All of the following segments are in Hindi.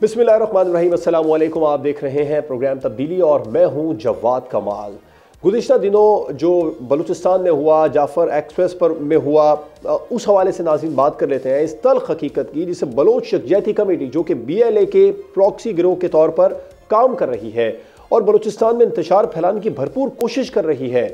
बिस्मिल्लाहिर्रहमानिर्रहीम, अस्सलाम वालेकुम। आप देख रहे हैं प्रोग्राम तब्दीली और मैं हूं जवाद कमाल। गुज़िश्ता दिनों जो बलूचिस्तान में हुआ, जाफ़र एक्सप्रेस पर में हुआ, उस हवाले से नाज़रीन बात कर लेते हैं इस तल्ख़ हकीकत की जिसे बलोच यकजहती कमेटी जो कि BLA के प्रॉक्सी गिरोह के तौर पर काम कर रही है और बलूचिस्तान में इंतशार फैलाने की भरपूर कोशिश कर रही है।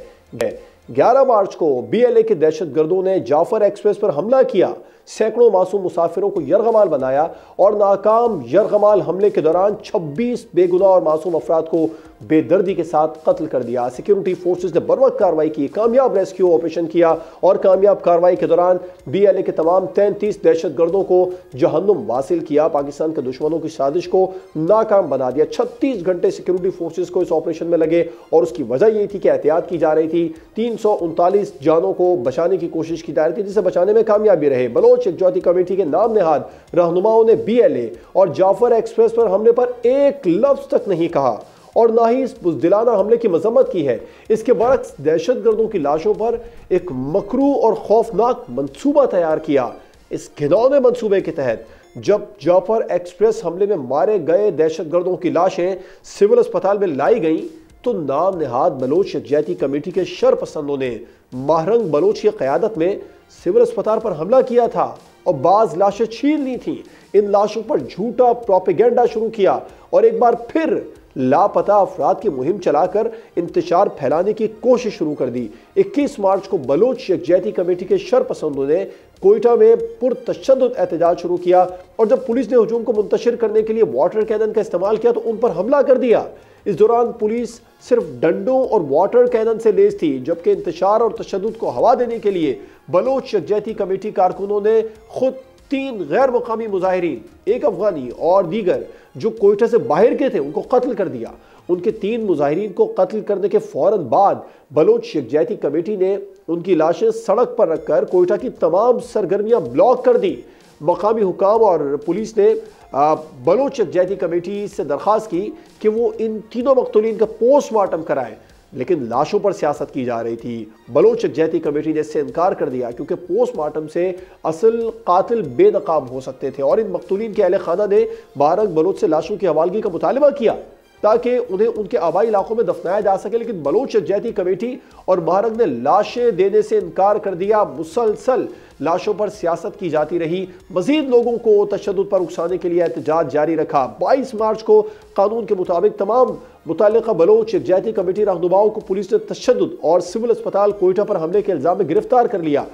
11 मार्च को BLA के दहशत गर्दों ने जाफ़र एक्सप्रेस पर हमला किया, सैकड़ों मासूम मुसाफिरों को यरगमाल बनाया और नाकाम यरगमाल हमले के दौरान 26 बेगुनाह और मासूम अफराद को बेदर्दी के साथ कत्ल कर दिया। सिक्योरिटी फोर्सेस ने बरवक्त कार्रवाई की, कामयाब रेस्क्यू ऑपरेशन किया और कामयाब कार्रवाई के दौरान BLA के तमाम 33 दहशत गर्दों को जहन्नुम वासिल किया, पाकिस्तान के दुश्मनों की साजिश को नाकाम बना दिया। 36 घंटे सिक्योरिटी फोर्सेस को इस ऑपरेशन में लगे और उसकी वजह यही थी कि एहतियात की जा रही थी। 339 जानों को बचाने की कोशिश की जा रही थी जिसे बचाने में कामयाबी रहे। बलोच यकजहती कमेटी के नाम नहाद रहनुमाओं ने BLA और जाफर एक्सप्रेस पर हमले पर एक लफ्ज तक नहीं कहा और ना ही इस बुज़दिलाना हमले की मजम्मत की है। इसके बरक्स दहशत गर्दों की लाशों पर एक मकरू और खौफनाक मंसूबा तैयार किया। इस घिनौने मंसूबे के तहत जब जाफर एक्सप्रेस हमले में मारे गए दहशत गर्दों की लाशें सिविल अस्पताल में लाई गईं तो नाम नहाद बलोच यकजहती कमेटी के शरपसंदों ने महरंग बलोच की क़यादत में सिविल अस्पताल पर हमला किया था और बाज लाशें छीन ली थी। इन लाशों पर झूठा प्रोपेगेंडा शुरू किया और एक बार फिर लापता अफराद की मुहिम चलाकर इंतशार फैलाने की कोशिश शुरू कर दी। 21 मार्च को बलोच यकजहती कमेटी के शरपसंदों ने कोयटा में पुरतशद्दुद एहतजाज शुरू किया और जब पुलिस ने हुजूम को मुंतशिर करने के लिए वाटर कैनन का इस्तेमाल किया तो उन पर हमला कर दिया। इस दौरान पुलिस सिर्फ डंडों और वाटर कैनन से लैस थी, जबकि इंतशार और तशद्दुद को हवा देने के लिए बलोच यकजहती कमेटी कारकुनों ने खुद 3 गैर मुकामी मुजाहिरीन, एक अफगानी और दीगर जो कोयटा से बाहर के थे, उनको कत्ल कर दिया। उनके 3 मुजाहिरीन को कत्ल करने के फौरन बाद बलोच यकजहती कमेटी ने उनकी लाशें सड़क पर रखकर कोयटा की तमाम सरगर्मियां ब्लॉक कर दी। मकामी हुकाम और पुलिस ने बलोच यकजहती कमेटी से दरख्वास्त की कि वो इन तीनों मकतूलीन का पोस्टमार्टम कराए, लेकिन लाशों पर सियासत की जा रही थी। बलोच यकजहती कमेटी ने इससे इनकार कर दिया क्योंकि पोस्टमार्टम से असल कातिल बेनकाब हो सकते थे और इन मकतूलीन के अहले खाना ने बारंग बलोच से लाशों की हवालगी का मुतालबा किया ताकि उन्हें उनके आबाई इलाकों में दफनाया जा सके, लेकिन बलोच यकजहती कमेटी और महरंग ने लाशें देने से इनकार कर दिया। मुसलसल लाशों पर सियासत की जाती रही। मजीद लोगों को तशद्दुद पर उकसाने के लिए एहतजाज जारी रखा। 22 मार्च को कानून के मुताबिक तमाम मुतल्लिका बलोच यकजहती कमेटी रहनुमाओं को पुलिस ने तशद्दुद और सिविल अस्पताल कोयटा पर हमले के इल्जाम में गिरफ्तार कर लिया।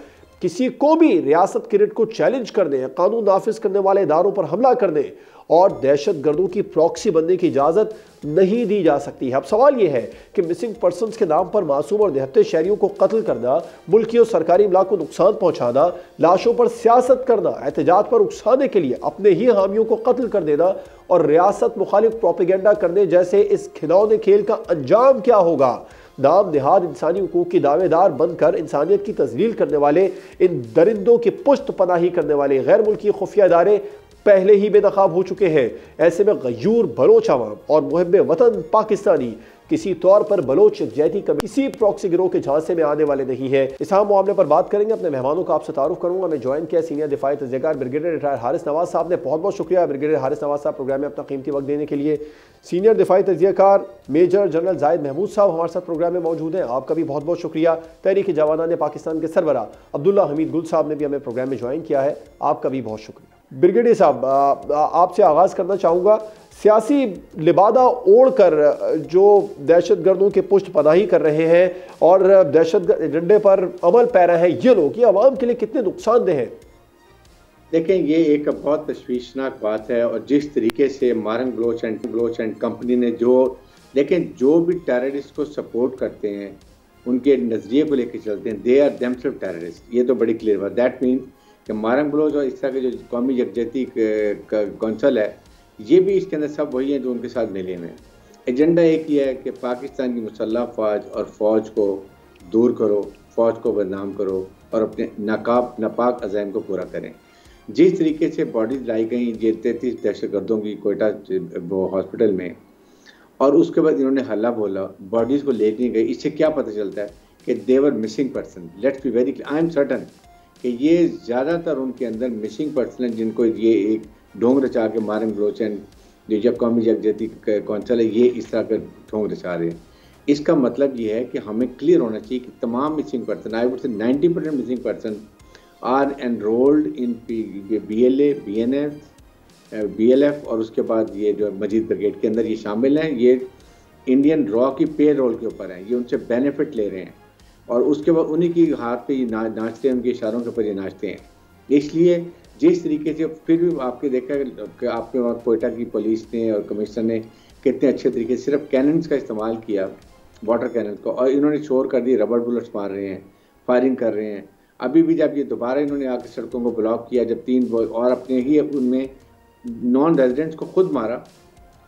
किसी को भी रियासत की रिट को चैलेंज करने, कानून नाफिज करने वाले इदारों पर हमला करने और दहशत गर्दों की प्रॉक्सी बनने की इजाज़त नहीं दी जा सकती है। अब सवाल यह है कि मिसिंग पर्सनस के नाम पर मासूम और निहत्ते शहरियों को कत्ल करना, मुल्की और सरकारी इमलाक को नुकसान पहुंचाना, लाशों पर सियासत करना, एहतजाज पर उकसाने के लिए अपने ही हामियों को कत्ल कर देना और रियासत मुखालिफ प्रोपेगेंडा करने जैसे इस खिलौने खेल का अंजाम क्या होगा? नाम निहाद इंसानी हुकूक की दावेदार बनकर इंसानियत की तजलील करने वाले इन दरिंदों की पुश्त पनाही करने वाले गैर मुल्की खुफिया इदारे पहले ही बेनकाब हो चुके हैं। ऐसे में गयूर बलोच अवाम और मुहब्बे वतन पाकिस्तानी किसी तौर पर बलोच यकजहती कमेटी किसी प्रॉक्सी गिरोह के झांसे में आने वाले नहीं है। इस अहम मामले पर बात करेंगे। अपने मेहमानों का आपसे तारुफ करूंगा। मैं ज्वाइन किया सीनियर दिफाई तजज़ियाकार ब्रिगेडियर रिटायर हारिस नवाज साहब ने। बहुत बहुत शुक्रिया ब्रिगेडियर हारिस नवाज साहब प्रोग्राम में अपना कीमती वक्त देने के लिए। सीनियर दिफाई तजज़ियाकार मेजर जनरल जाहिद महमूद साहब हमारे साथ प्रोग्राम में मौजूद हैं, आपका भी बहुत बहुत शुक्रिया। तहरीक जवानान पाकिस्तान के सरबरा अब्दुल्ला हमीद गुल साहब ने भी हमें प्रोग्राम में ज्वाइन किया है, आपका भी बहुत शुक्रिया। ब्रिगेडियर साहब, आपसे आगाज़ करना चाहूँगा। सियासी लिबादा ओढ़कर जो दहशत गर्दों के पुष्ट पनाही कर रहे हैं और दहशत एजेंडे पर अमल पैरा है ये लोग, ये अवाम के लिए कितने नुकसानदेह हैं? देखें, ये एक बहुत तशवीशनाक बात है और जिस तरीके से महरंग बलोच एंड कंपनी ने जो भी टेररिस्ट को सपोर्ट करते हैं, उनके नज़रिए को लेकर चलते हैं, दे आर देमसेल्फ टेररिस्ट। ये तो बड़ी क्लियर बात। दैट मीन्स कि महरंग बलोच और इस तरह के जो कौमी यकजहती कौंसल है, ये भी इसके अंदर सब वही हैं जो उनके साथ मिले हुए हैं। एजेंडा एक ही है कि पाकिस्तान की मुसल्लह फ़ौज और फ़ौज को दूर करो, फ़ौज को बदनाम करो और अपने नापाक अज़ाइम को पूरा करें। जिस तरीके से बॉडीज लाई गई ये 33 दहशत गर्दों की कोयटा हॉस्पिटल में, और उसके बाद इन्होंने हल्ला बोला, बॉडीज़ को ले नहीं गई, इससे क्या पता चलता है कि they were missing person. Let's be very clear, I am certain कि ये ज़्यादातर उनके अंदर मिसिंग पर्सन हैं जिनको ये एक ढोंग रचा के महरंग बलोच एंड जो जब कौमी यकजहती कौंसिल है, ये इस तरह का ढोंग रचा रहे हैं। इसका मतलब ये है कि हमें क्लियर होना चाहिए कि तमाम missing person, I would say 90% missing person are enrolled in BLA, BNF, BLF और उसके बाद ये जो मजीद ब्रिगेड के अंदर ये शामिल हैं। ये इंडियन रॉ की पे रोल के ऊपर हैं, ये उनसे बेनिफिट ले रहे हैं और उसके बाद उन्हीं की हाथ पे ये नाचते हैं, उनके इशारों के ऊपर ये नाचते हैं। इसलिए जिस तरीके से फिर भी आपके देखा कि आपके वहाँ कोयटा की पुलिस ने और कमिश्नर ने कितने अच्छे तरीके से सिर्फ कैनन्स का इस्तेमाल किया, वाटर कैनन को, और इन्होंने शोर कर दी, रबर बुलेट्स मार रहे हैं, फायरिंग कर रहे हैं। अभी भी जब ये दोबारा इन्होंने आके सड़कों को ब्लॉक किया, जब 3 और अपने ही उनमें नॉन रेजिडेंट्स को खुद मारा,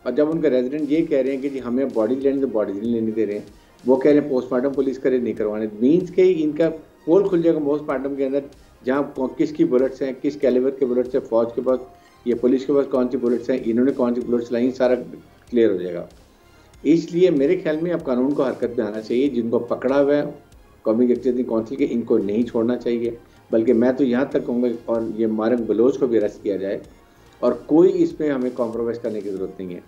और जब उनके रेजिडेंट ये कह रहे हैं कि जी हमें बॉडी लेनी तो बॉडी नहीं लेने दे रहे हैं, वो कह रहे हैं पोस्टमार्टम पुलिस करे नहीं करवाने, मीन्स के इनका पोल खुल जाएगा पोस्टमार्टम के अंदर, जहाँ किसकी बुलेट्स हैं, किस कैलिबर के बुलेट्स हैं, फौज के पास, ये पुलिस के पास कौन सी बुलेट्स हैं, इन्होंने कौन सी बुलेट्स लाई, सारा क्लियर हो जाएगा। इसलिए मेरे ख्याल में अब कानून को हरकत में आना चाहिए। जिनको पकड़ा हुआ है कौमी यकजहती कौंसिल के, इनको नहीं छोड़ना चाहिए, बल्कि मैं तो यहाँ तक कहूँगा और ये मारंग बलोच को भी अरेस्ट किया जाए, और कोई इसमें हमें कॉम्प्रोमाइज़ करने की ज़रूरत नहीं है,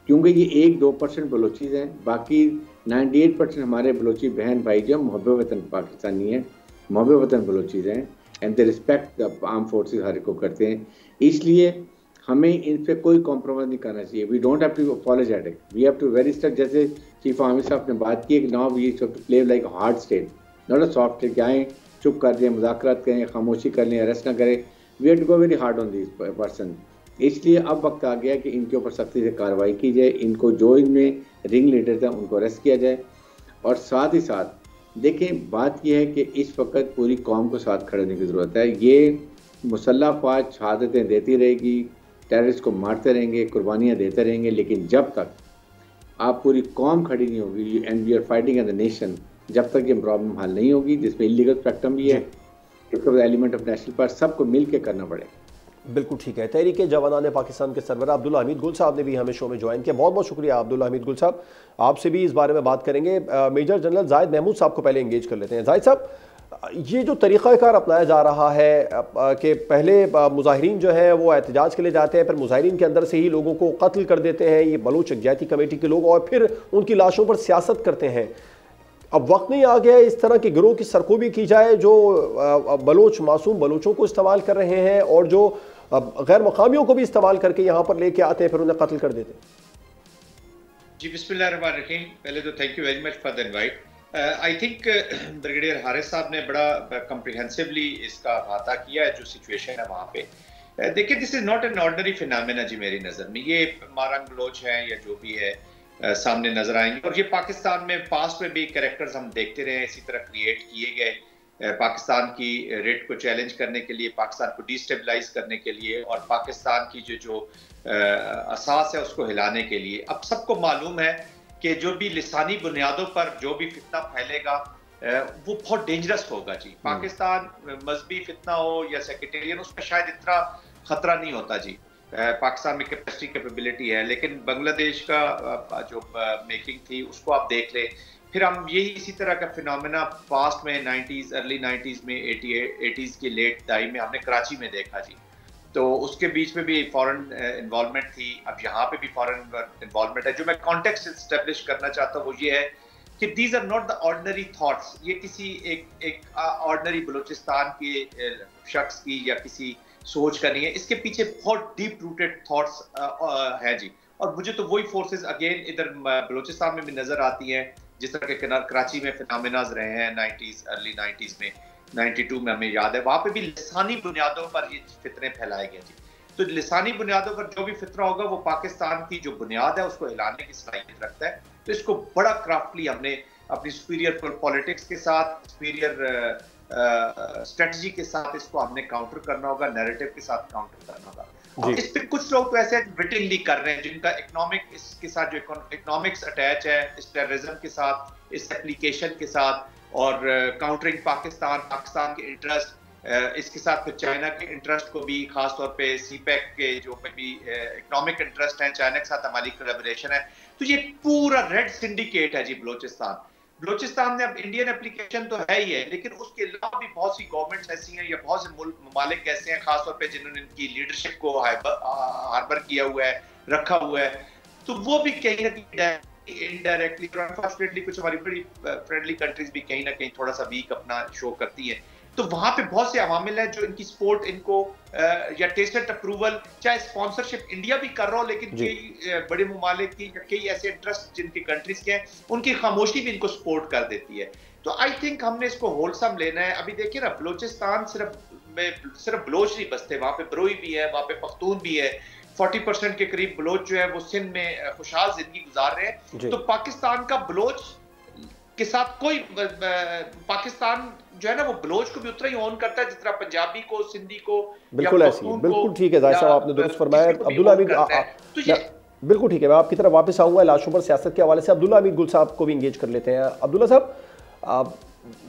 क्योंकि ये 1-2% बलोचीज हैं, बाकी 98% हमारे बलोची बहन भाई जो मुहब्बे वतन पाकिस्तानी हैं, मुहब्बे वतन बलोचीज हैं, and they respect the arm forces हर को करते हैं। इसलिए हमें इन पे कोई कॉम्प्रोमाइज़ नहीं करना चाहिए। We don't have to apologetic, we have to very strict. जैसे चीफ आर्मी साहब ने बात की कि now we have to play like hard state, not a soft state, कि आएँ चुप कर दें, मुज़ाकरात करें, खामोशी कर लें, अरेस्ट ना करें। We have to go very hard on this person. इसलिए अब वक्त आ गया कि इनके ऊपर सख्ती से कार्रवाई की जाए, इनको जो इनमें रिंग लीडर था उनको अरेस्ट किया जाए, और साथ ही साथ देखें बात यह है कि इस वक्त पूरी कौम को साथ खड़े होने की ज़रूरत है। ये मुसल्लह फ़ौज शहादतें देती रहेगी, टेररिस्ट को मारते रहेंगे, कुर्बानियाँ देते रहेंगे, लेकिन जब तक आप पूरी कौम खड़ी नहीं होगी, and we are fighting as a nation, जब तक ये प्रॉब्लम हल नहीं होगी, जिसमें इलीगल स्पेक्ट्रम भी है, इसके बाद एलिमेंट ऑफ नेशनल पार्क, सबको मिल के करना पड़ेगा। बिल्कुल ठीक है। तहरीक जवानान पाकिस्तान के सरबराह अब्दुल्ला हमीद गुल साहब ने भी हमें शो में ज्वाइन किया। बहुत बहुत शुक्रिया अब्दुल्ला हमीद गुल साहब, आपसे भी इस बारे में बात करेंगे। मेजर जनरल जाहिद महमूद साहब को पहले एंगेज कर लेते हैं। जाहिद साहब, ये जो तरीक़ाकार अपनाया जा रहा है कि पहले मुजाहिरीन जो है वो एहतजाज के लिए जाते हैं, फिर मुजाहिरीन के अंदर से ही लोगों को कत्ल कर देते हैं ये बलूच यकजहती कमेटी के लोग, और फिर उनकी लाशों पर सियासत करते हैं। अब वक्त नहीं आ गया है इस तरह के गिरोह की सरकोबी की जाए जो बलोच मासूम बलोचों को इस्तेमाल कर रहे हैं और जो गैर मकामियों को भी इस्तेमाल करके यहाँ पर लेके आते हैं, फिर उन्हें कत्ल कर देते हैं। जी बिस्मिल्लाहिर्रहमानिर्रहीम। पहले तो thank you very much for the invite. I think brigadier Haris साहब ने बड़ा कम्प्रिहेंसिवली इसका अहाता किया है जो सिचुएशन है वहाँ पे। देखिए, this is not an ordinary phenomena जी, मेरी नज़र में ये मारंग बलोच हैं या जो भी है सामने नजर आएंगे, और ये पाकिस्तान में पास्ट में भी कैरेक्टर्स हम देखते रहे इसी तरह क्रिएट किए गए, पाकिस्तान की रेट को चैलेंज करने के लिए, पाकिस्तान को डिस्टेबलाइज करने के लिए, और पाकिस्तान की जो असास है उसको हिलाने के लिए। अब सबको मालूम है कि जो भी लिसानी बुनियादों पर जो भी फितना फैलेगा वो बहुत डेंजरस होगा जी। पाकिस्तान मजहबी फितना हो या सेक्रेटेरियन, उसमें शायद इतना खतरा नहीं होता जी। पाकिस्तान में कैपेसिटी कैपेबिलिटी है, लेकिन बांग्लादेश का जो मेकिंग थी उसको आप देख लें। फिर हम यही इसी तरह का फिनोमेना पास्ट में 90s, अर्ली 90s में 80s की लेट दाई में हमने कराची में देखा जी। तो उसके बीच में भी फॉरेन इन्वॉल्वमेंट थी, अब यहाँ पे भी फॉरेन इन्वॉल्वमेंट है। जो मैं कॉन्टेक्स्ट एस्टेब्लिश करना चाहता हूँ वो ये है कि these are not the ordinary thoughts. ये किसी एक ऑर्डिनरी बलूचिस्तान के शख्स की या किसी सोच का नहीं है, इसके पीछे बहुत डीप रूटेड थॉट्स है जी। और मुझे तो वही फोर्सेस अगेन इधर बलूचिस्तान में भी नजर आती हैं, जिस तरह के कराची में फिनोमेनाज रहे हैं 90s, अर्ली 90s में, 92 में हमें याद है, वहां पे भी लिसानी बुनियादों पर ये फितने फैलाए गए जी। तो लिसानी बुनियादों पर जो भी फितरा होगा वो पाकिस्तान की जो बुनियाद है उसको हिलाने की सलाहियत रखता है। तो इसको बड़ा क्राफ्टली हमने अपनी सुपीरियर पॉलिटिक्स के साथ, सुपीरियर स्ट्रेटजी के साथ इसको हमने काउंटर करना होगा, नैरेटिव के साथ काउंटर करना होगा। और इस पे कुछ लोग तो ऐसे विटिंगली कर रहे हैं जिनका इकोनॉमिक इसके साथ जो इकोनॉमिक्स अटैच है इस टेररिज्म के साथ, इस एप्लीकेशन के साथ, और काउंटरिंग पाकिस्तान के इंटरेस्ट, इसके साथ फिर चाइना के इंटरेस्ट को भी, खासतौर पे सीपैक के जो भी इकोनॉमिक इंटरेस्ट हैं, चाइना के साथ हमारी कोलैबोरेशन है। तो ये पूरा रेड सिंडिकेट है जी बलूचिस्तान में। अब इंडियन एप्लीकेशन तो है ही है, लेकिन उसके अलावा भी बहुत सी गवर्नमेंट्स ऐसी हैं या बहुत से ममालिक ऐसे हैं खासतौर पे जिन्होंने इनकी लीडरशिप को हार्बर किया हुआ है, रखा हुआ है, तो वो भी कहीं ना कहीं इनडायरेक्टली, अनफॉर्चुनेटली कुछ हमारी बड़ी फ्रेंडली कंट्रीज भी कहीं ना कहीं थोड़ा सा वीक अपना शो करती है। तो वहां पे बहुत से अवामिल है जो इनकी सपोर्ट इनको या टेस्टेड अप्रूवल, चाहे स्पॉन्सरशिप इंडिया भी कर रहा हो, लेकिन कई बड़े मुमालिक की या कई ऐसे इंटरेस्ट जिनके कंट्रीज के हैं, उनकी खामोशी भी इनको सपोर्ट कर देती है। तो आई थिंक हमने इसको होलसम लेना है। अभी देखिए ना, बलोचिस्तान सिर्फ बलोच नहीं बसते, वहां पे बरोई भी है, वहां पे पख्तून भी है। 40% के करीब बलोच जो है वो सिंध में खुशहाल जिंदगी गुजार रहे हैं। तो पाकिस्तान का बलोच के साथ कोई पाकिस्तान जो है ना वो बलोच को भी उतना ही ऑन करता है जितना पंजाबी को, सिंधी को, बिल्कुल ऐसी, बिल्कुल ठीक है जाहिर साहब, आपने दुरुस्त फरमाया। अब्दुल्ला अमीद, बिल्कुल ठीक है, मैं आपकी तरफ वापस आऊंगा लाशों पर सियासत के हवाले से। अब्दुल्ला अमीद गुल साहब को भी इंगेज कर लेते हैं। अब्दुल्ला साहब,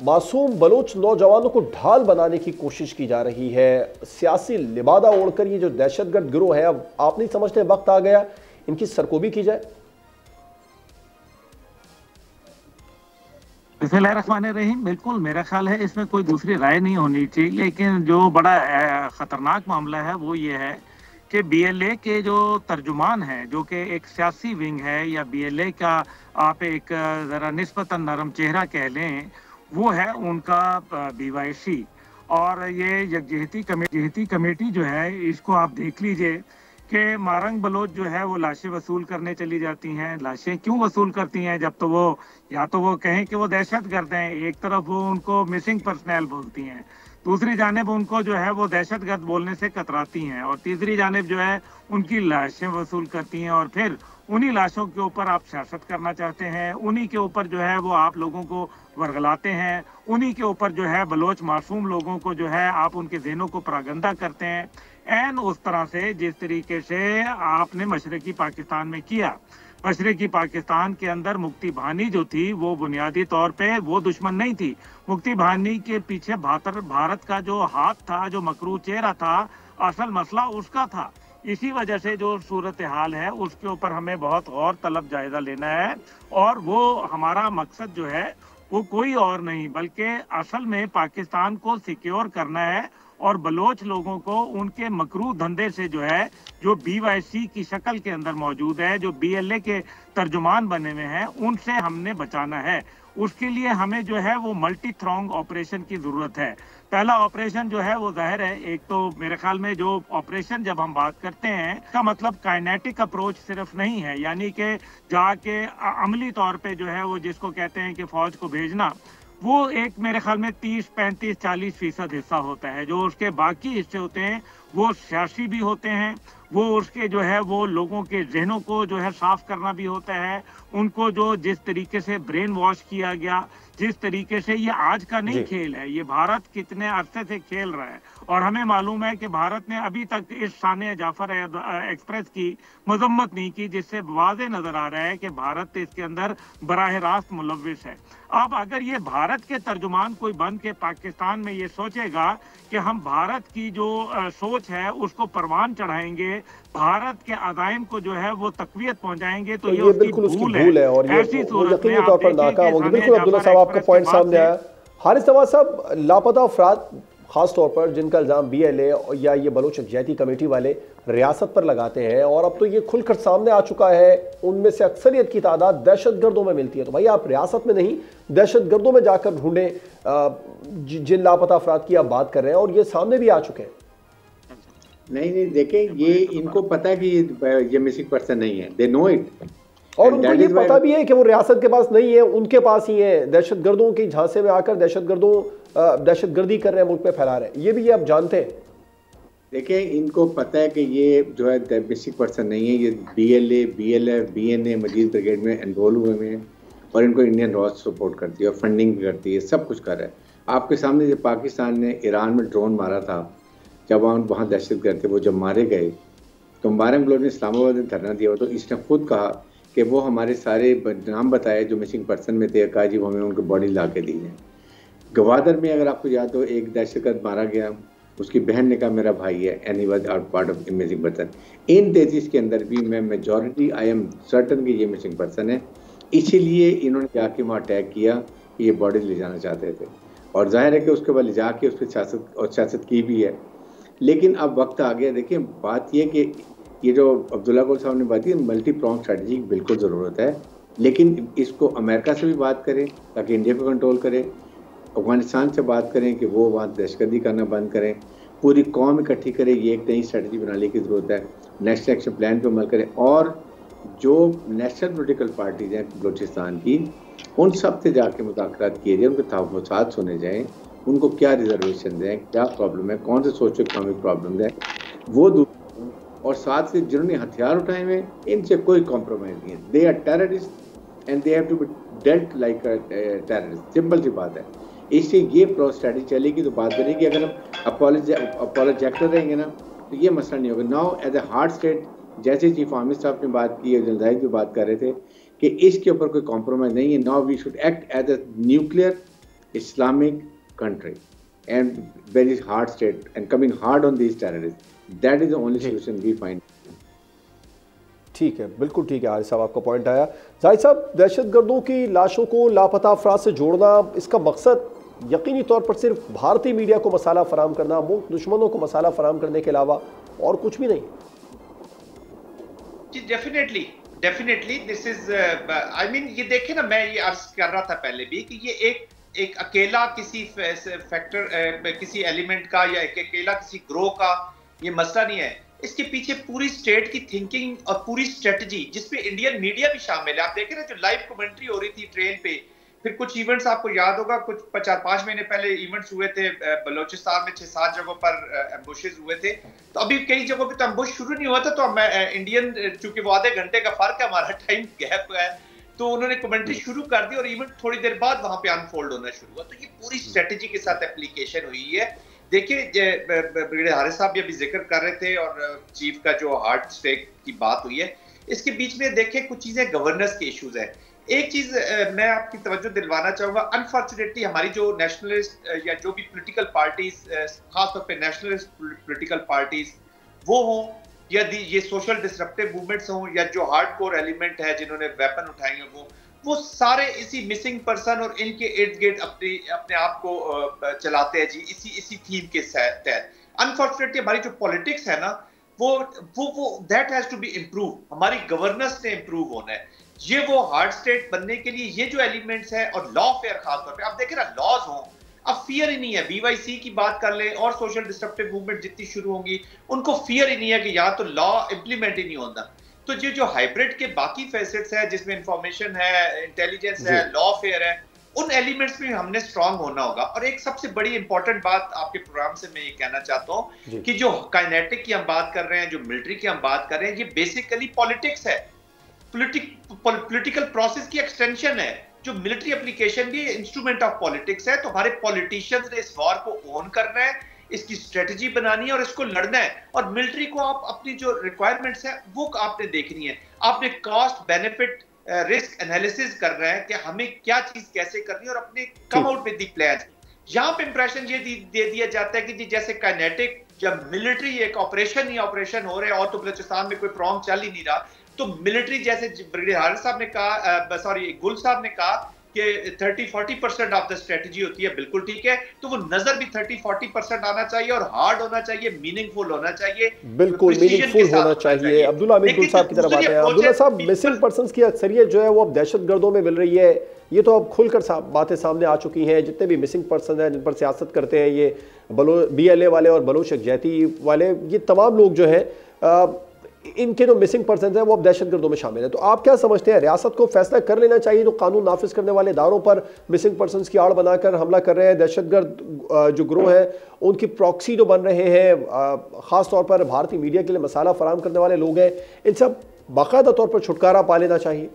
मासूम बलोच नौजवानों को ढाल बनाने की कोशिश की जा रही है, सियासी लिबादा ओढ़कर ये जो दहशतगर्द गिरोह है, अब आप नहीं समझते वक्त आ गया इनकी सरकोबी की जाए? बिस्मिल्लाहिर्रहमानिर्रहीम, बिल्कुल मेरा ख्याल है इसमें कोई दूसरी राय नहीं होनी चाहिए। लेकिन जो बड़ा खतरनाक मामला है वो ये है कि बीएलए के जो तर्जुमान हैं, जो कि एक सियासी विंग है, या बीएलए का आप एक ज़रा निस्बतन नरम चेहरा कह लें, वो है उनका बीवाईसी। और ये यकजहती कमेटी जो है, इसको आप देख लीजिए कि मारंग बलोच जो है वो लाशें वसूल करने चली जाती हैं। लाशें क्यों वसूल करती हैं? जब तो वो या तो वो कहें कि वो दहशतगर्द हैं, एक तरफ वो उनको मिसिंग पर्सनल बोलती हैं, दूसरी जानिब उनको जो है वो दहशतगर्द बोलने से कतराती हैं, और तीसरी जानिब जो है उनकी लाशें वसूल करती हैं। और फिर उन्हीं लाशों के ऊपर आप सियासत करना चाहते हैं, उन्हीं के ऊपर जो है वो आप लोगों को वर्गलाते हैं, उन्हीं के ऊपर जो है बलोच मासूम लोगों को जो है आप उनके ज़हनों को परागंदा करते हैं, एन उस तरह से जिस तरीके से आपने मशरकी पाकिस्तान में किया। मशरकी पाकिस्तान के अंदर मुक्ति भानी जो थी वो बुनियादी तौर पे वो दुश्मन नहीं थी। मुक्ति भानी के पीछे भारत का जो हाथ था, जो मकरू चेहरा था, असल मसला उसका था। इसी वजह से जो सूरत हाल है उसके ऊपर हमें बहुत गौर तलब जायजा लेना है, और वो हमारा मकसद जो है वो कोई और नहीं बल्कि असल में पाकिस्तान को सिक्योर करना है, और बलोच लोगों को उनके मकरू धंधे से जो है, जो बीवाईसी की शक्ल के अंदर मौजूद है, जो बीएलए के तर्जुमान बने हुए हैं, उनसे हमने बचाना है। उसके लिए हमें जो है वो मल्टी थ्रॉन्ग ऑपरेशन की जरूरत है। पहला ऑपरेशन जो है वो जाहिर है, एक तो मेरे ख्याल में जो ऑपरेशन जब हम बात करते हैं इसका मतलब काइनेटिक अप्रोच सिर्फ नहीं है, यानी कि जाके अमली तौर पे जो है वो जिसको कहते हैं कि फौज को भेजना, वो एक मेरे ख्याल में 30, 35, 40% हिस्सा होता है। जो उसके बाकी हिस्से होते हैं वो सियासी भी होते हैं, वो उसके जो है वो लोगों के जहनों को जो है साफ करना भी होता है। उनको जो जिस तरीके से ब्रेन वॉश किया गया, जिस तरीके से, ये आज का नहीं खेल है, ये भारत कितने अरसे से खेल रहा है, और हमें मालूम है कि भारत ने अभी तक इस सानिया जाफर एक्सप्रेस की मजम्मत नहीं की, जिससे वाज़े नजर आ रहा है कि भारत इसके अंदर बराह रास्त मुलव्विस है। अब अगर ये भारत के तर्जुमान कोई बन के पाकिस्तान में ये सोचेगा कि हम भारत की जो सोच है उसको परवान चढ़ाएंगे, भारत के अज़ाइम को जो है वो तकवीयत पहुंचाएंगे, तो ये बिल्कुल उसकी भूल है, और ये यकीनी तौर पर नाकाम होगी। बिल्कुल अब्दुल्ला साहब, आपका पॉइंट सामने आया। हारिस नवाज साहब, लापता अफराद खास तौर पर जिनका इल्जाम बीएलए या ये बलोच यकजहती कमेटी वाले रियासत पर लगाते हैं, और अब तो ये खुलकर सामने आ चुका है, उनमें से अक्सरियत की तादाद दहशतगर्दों में मिलती है। तो भाई आप रियासत में नहीं, दहशतगर्दों में जाकर ढूंढें जिन लापता अफराद की आप बात कर रहे हैं, और ये सामने भी आ चुके हैं। नहीं, देखें, ये इनको पता है कि ये मिसिंग पर्सन नहीं है, दे नो इट, और उनको ये पता भी है कि वो रियासत के पास नहीं है, उनके पास ही है, दहशतगर्दों की झांसे में आकर दहशतगर्दी कर रहे हैं, मुल्क पे फैला रहे हैं, ये भी ये आप जानते हैं। देखिए, इनको पता है कि ये जो है मिसिंग पर्सन नहीं है, ये बीएलए, बीएलएफ, बीएनए मजीद ब्रिगेड में एनरोल हुए हैं, और इनको इंडियन रॉ सपोर्ट करती है और फंडिंग करती है, सब कुछ कर रहा है। आपके सामने जब पाकिस्तान ने ईरान में ड्रोन मारा था, जब वहाँ दहशतगर्द थे, वो जब मारे गए तो मारंग बलोच ने इस्लामाबाद में धरना दिया, तो इसने खुद कहा कि वो हमारे सारे नाम बताए जो मिसिंग पर्सन में थे, कहा जी हमें उनकी बॉडी ला के दी है। गवादर में अगर आपको याद हो, एक दहशतगर्द मारा गया, उसकी बहन ने कहा मेरा भाई है, and he was part of missing person. इन 33 के अंदर भी मैं मेजॉरिटी आई एम सर्टन कि ये मिसिंग पर्सन है, इसीलिए इन्होंने जाके वहाँ अटैक किया, ये बॉडी ले जाना चाहते थे, और जाहिर है कि उसके बाद ले जाके उस पर सियासत की भी है। लेकिन अब वक्त आ गया। देखिए, बात यह कि ये जो अब्दुल्ला गुल साहब ने बात की, मल्टी प्रॉन्ग स्ट्रेटजी की बिल्कुल ज़रूरत है, लेकिन इसको अमेरिका से भी बात करें ताकि इंडिया को कंट्रोल करें, अफगानिस्तान से बात करें कि वो वहाँ दहशतगर्दी करना बंद करें, पूरी कौम इकट्ठी करें, ये एक नई स्ट्रेटजी बनाने की ज़रूरत है, नेशनल एक्शन प्लान पर अमल करें, और जो नेशनल पॉलिटिकल पार्टीज हैं बलूचिस्तान की, उन सब से जाके मुज़ाकरात किए जाए, उनके तहफ़्फ़ुज़ात सुने जाएँ, उनको क्या रिजर्वेशन दें, क्या प्रॉब्लम है, कौन से सोशो इकोनॉमिक प्रॉब्लम है वो दूर, और साथ से जिन्होंने हथियार उठाए हुए इनसे कोई कॉम्प्रोमाइज़ नहीं है। They are terrorist and they have to be dealt like a terrorist, simple सी बात है। इससे ये प्रो स्ट्रेटजी चलेगी तो बात बनेगी। अगर हम अपोलोजेक्टर रहेंगे ना तो ये मसला नहीं होगा। Now as a hard state, जैसे चीफ आमिर साहब ने बात की, जलदाइद भी बात कर रहे थे कि इसके ऊपर कोई कॉम्प्रोमाइज़ नहीं है। Now we should act as a nuclear Islamic country and very hard state and coming hard on these terrorists. That is the only solution we find. ठीक है, बिल्कुल ठीक है। हारिस साहब, आपका पॉइंट आया। जाहिद साहब, दहशतगर्दों की लाशों को लापता अफराद से जोड़ना, इसका मकसद यकीनी तौर पर सिर्फ भारतीय मीडिया को मसाला फराहम करना, मुल्क दुश्मनों को मसाला फराहम करने के अलावा और कुछ भी नहीं? जी definitely this is I mean, ये देखे ना, मैं ये अर्ज कर रहा था पहले भी कि ये एक अकेला किसी फैक्टर, किसी एलिमेंट का या एक अकेला किसी ग्रोह का ये मसला नहीं है। इसके पीछे पूरी स्टेट की थिंकिंग और पूरी स्ट्रेटजी, जिसपे इंडियन मीडिया भी शामिल है। आप देखें ना, जो लाइव कमेंट्री हो रही थी ट्रेन पे, फिर कुछ इवेंट्स आपको याद होगा, कुछ 4-5 महीने पहले इवेंट्स हुए थे बलोचिस्तान में, 6-7 जगहों पर एम्बुशेस हुए थे। तो अभी कई जगहों पे तो एम्बुश शुरू नहीं हुआ था, तो इंडियन, चूंकि वो आधे घंटे का फर्क है, हमारा टाइम गैप है, तो उन्होंने कमेंट्री शुरू कर दी और इवेंट थोड़ी देर बाद वहां पे अनफोल्ड होना शुरू हुआ। तो ये पूरी स्ट्रेटजी के साथ एप्लीकेशन हुई है। देखिए, ब्रिगेडियर हारिस साहब भी अभी जिक्र कर रहे थे और चीफ का जो हार्ट स्ट्रेक की बात हुई है, इसके बीच में देखें कुछ चीजें गवर्नेंस के इश्यूज है। एक चीज मैं आपकी तवज्जो दिलवाना चाहूंगा, अनफॉर्चुनेटली हमारी जो नेशनलिस्ट या जो भी पॉलिटिकल पार्टीज, खासतौर पे नेशनलिस्ट पॉलिटिकल पार्टीज वो हों, या ये सोशल डिसरप्टिव मूवमेंट्स हों, या जो हार्डकोर एलिमेंट है जिन्होंने वेपन उठाए हैं, वो सारे इसी मिसिंग पर्सन और इनके इर्द गिर्द अपने आप को चलाते हैं जी, इसी थीम के तहत। अनफॉर्चुनेटली हमारी जो पॉलिटिक्स है ना, वो that has to be improve. हमारी गवर्नेंस ने इम्प्रूव होना है। ये वो हार्ड स्टेट बनने के लिए ये जो एलिमेंट्स है, और लॉ फेयर खासतौर पे, आप देखें ना, लॉज हों, अब फियर ही नहीं है। BYC की बात कर ले और सोशल डिस्ट्रप्टिव मूवमेंट जितनी शुरू होंगी, उनको फियर ही नहीं है कि यहाँ तो लॉ इंप्लीमेंट ही नहीं होता। तो ये जो हाइब्रिड के बाकी फैसेट्स है, जिसमें इंफॉर्मेशन है, इंटेलिजेंस है, लॉ फेयर है, उन एलिमेंट्स में हमने स्ट्रांग होना होगा। और एक सबसे बड़ी इंपॉर्टेंट बात आपके प्रोग्राम से मैं ये कहना चाहता हूँ कि जो काइनेटिक की हम बात कर रहे हैं, जो मिलिट्री की हम बात कर रहे हैं, ये बेसिकली पॉलिटिक्स है, पॉलिटिकल प्रोसेस की एक्सटेंशन है। जो मिलिट्री एप्लीकेशन भी इंस्ट्रूमेंट ऑफ पॉलिटिक्स है। तो हमारे पॉलिटिशियंस ने इस वॉर को ओन करना है, इसकी स्ट्रेटजी बनानी है और इसको लड़ना है। और मिलिट्री को आप अपनी जो रिक्वायरमेंट्स है वो आपने देखनी है। आपने कॉस्ट बेनिफिट रिस्क एनालिसिस करना है कि हमें क्या चीज कैसे करनी है और अपने come out with the plan. यहाँ पे इंप्रेशन ये दे दिया जाता है कि जी जैसे काइनेटिक, जब मिलिट्री एक ऑपरेशन ही ऑपरेशन हो रहे हैं और तो बलूचिस्तान में कोई प्रॉन्ग चल ही नहीं रहा, तो मिलिट्री जैसे ब्रिगेडियर हारिस साहब ने कहा, सॉरी गुल साहब ने कहा कि 30-40% ऑफ द स्ट्रेटजी होती है, बिल्कुल ठीक है। तो वो नजर भी 30-40% आना चाहिए और हार्ड होना चाहिए, मीनिंगफुल होना चाहिए, बिल्कुल मीनिंगफुल होना चाहिए। अब्दुल्ला अमीन गुल साहब की तरफ आते हैं। अब्दुल्ला साहब, मिसिंग पर्संस की अक्सरियत जो है वो अब दहशतगर्दों में मिल रही है, ये तो अब खुलकर बातें सामने आ चुकी हैं। जितने भी मिसिंग पर्सन हैं जिन पर सियासत करते हैं, ये BLA वाले और बलोच यकजहती वाले, ये तमाम लोग जो है इनके जो मिसिंग पर्सन हैं वो अब दहशतगर्दों में शामिल है। तो आप क्या समझते हैं, रियासत को फैसला कर लेना चाहिए जो कानून नाफिज करने वाले इदारों पर मिसिंग पर्सन की आड़ बनाकर हमला कर रहे हैं, दहशतगर्द जो ग्रोह है उनकी प्रॉक्सी जो बन रहे हैं, ख़ास तौर पर भारतीय मीडिया के लिए मसाला फराहम करने वाले लोग हैं, इन सब बाकायदा तौर पर छुटकारा पा लेना चाहिए?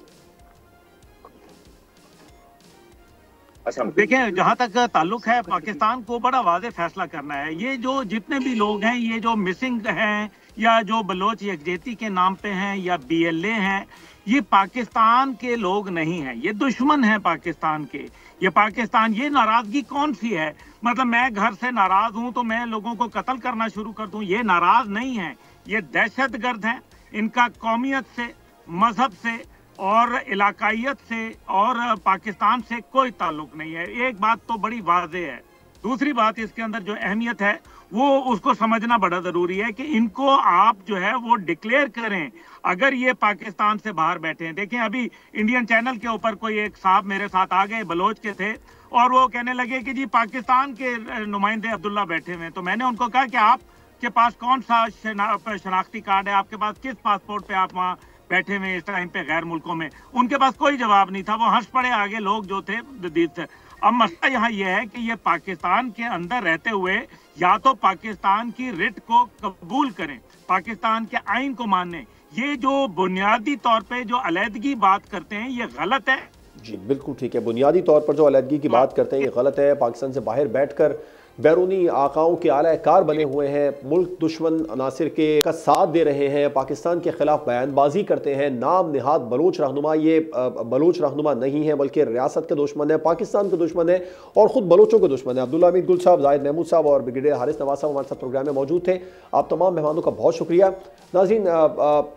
देखिए, जहां तक ताल्लुक है, पाकिस्तान को बड़ा वाज़ेह फैसला करना है। ये जो जितने भी लोग हैं, ये जो मिसिंग हैं या जो बलोच यकजहती के नाम पे हैं या BLA हैं, ये पाकिस्तान के लोग नहीं हैं, ये दुश्मन हैं पाकिस्तान के। ये पाकिस्तान, ये नाराजगी कौन सी है? मतलब मैं घर से नाराज हूं तो मैं लोगों को कत्ल करना शुरू कर दूं? ये नाराज नहीं है, ये दहशतगर्द हैं। इनका कौमियत से, मजहब से और इलाकाइयत से और पाकिस्तान से कोई ताल्लुक नहीं है। एक बात तो बड़ी वाज़ेह है, दूसरी बात इसके अंदर जो अहमियत है वो उसको समझना बड़ा जरूरी है कि इनको आप जो है वो डिक्लेयर करें अगर ये पाकिस्तान से बाहर बैठे हैं। देखें अभी इंडियन चैनल के ऊपर कोई एक साहब मेरे साथ आ गए, बलोच के थे, और वो कहने लगे कि जी पाकिस्तान के नुमाइंदे अब्दुल्ला बैठे हुए हैं। तो मैंने उनको कहा कि आपके पास कौन सा शनाख्ती कार्ड है, आपके पास किस पासपोर्ट पे आप वहाँ बैठे हुए इस टाइम पे गैर मुल्कों में? उनके पास कोई जवाब नहीं था, वो हंस पड़े आगे लोग जो थे दीद से। अब मसला यहाँ यह है कि ये पाकिस्तान के अंदर रहते हुए या तो पाकिस्तान की रिट को कबूल करें, पाकिस्तान के आइन को माने। ये जो बुनियादी तौर पे जो अलहदगी बात करते हैं ये गलत है। जी बिल्कुल ठीक है, बुनियादी तौर पर जो अलहदगी की बात करते हैं ये गलत है। पाकिस्तान से बाहर बैठकर बैरूनी आकाओं के आला कार बने हुए हैं, मुल्क दुश्मन अनासिर के का साथ दे रहे हैं, पाकिस्तान के खिलाफ बयानबाजी करते हैं। नाम निहाद बलोच रहनुमा, ये बलोच रहनुमा नहीं है बल्कि रियासत के दुश्मन है, पाकिस्तान के दुश्मन है और ख़ुद बलोचों के दुश्मन है। अब्दुल्ला हमीद गुल साहब, जाहिद महमूद साहब और ब्रिगेडियर हारिस नवाज साहब हमारे साथ प्रोग्राम में मौजूद थे। आप तमाम मेहमानों का बहुत शुक्रिया। नाज़रीन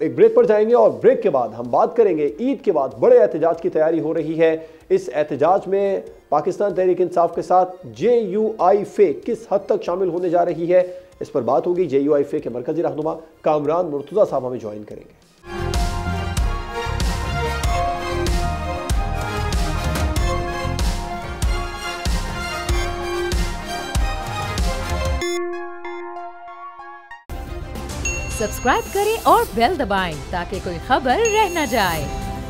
एक ब्रेक पर जाएंगे और ब्रेक के बाद हम बात करेंगे ईद के बाद बड़े एहतजाज की तैयारी हो रही है। इस एहतजाज में पाकिस्तान तहरीक इंसाफ के साथ JUIFA किस हद तक शामिल होने जा रही है, इस पर बात होगी। JUIFA के मरकजी रहनुमा कामरान मुर्तज़ा साहब हमें ज्वाइन करेंगे। सब्सक्राइब करें और बेल दबाएं ताकि कोई खबर रह न जाए।